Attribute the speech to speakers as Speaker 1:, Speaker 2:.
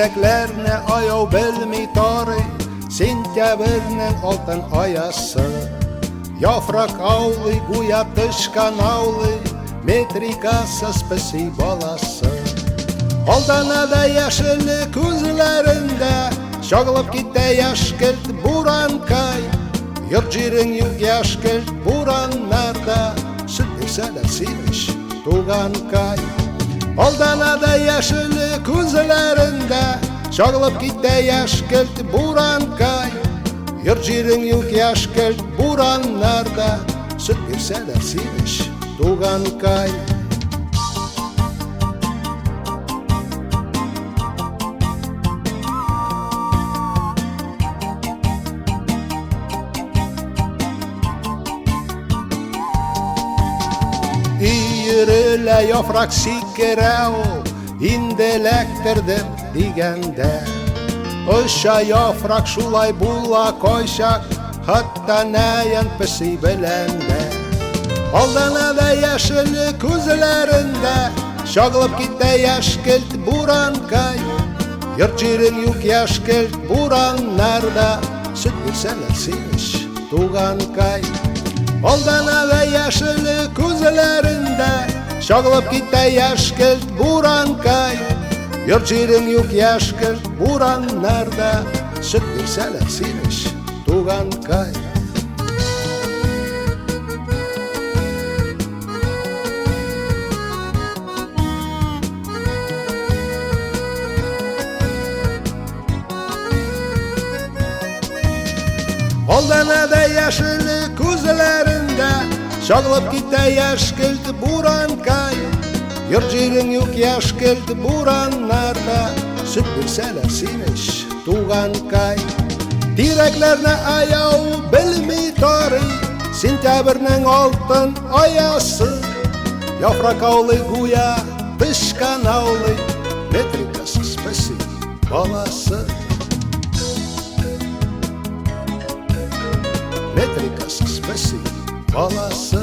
Speaker 1: Тирәкләрне аяу белми тарый, сентябрьнең алтын аясы. Яфрак аулый, гуя тышкан аулый, метрикасы спеси баласы. Алдана да яшеле күзләрендә, чагылып китә яшкелт буранкай. Йорт җирең юк яшкелт бураннарда, сөт бирсәләр симеш туганкай. Алдана да яшеле күзләрендә, чагылып китә яшкелт буранкай. Йорт җирең юк яшкелт бураннарда, сөт бирсәләр симеш туганкай. Өйрелә яфрак сикерә ул, инде эләктердем дигәндә. Оша яфрак шулай була кайчак, хатта нәян песи беләндә. Алдана да яшеле күзләрендә, чагылып китә яшкелт буранкай. Йорт җирең юк яшкелт бураннарда, сөт бирсәләр симеш туганкай. Алдана да яшеле күзләрендә, чагылып китә яшкелт буранкай. Йорт җирең юк яшкелт бураннарда, сөт бирсәләр симеш туганкай. Алдана да яшеле күзләрендә, чагылып китә яшкелт буранкай. Йорт җирең юк яшкелт бураннарда, сөт бирсәләр симеш туганкай. Тирәкләрне аяу белми тарый, сентябрьнең алтын аясы. Яфрак аулый, гуя тышкан аулый, метрикасы спеси баласы. Метрикасы спеси баласы.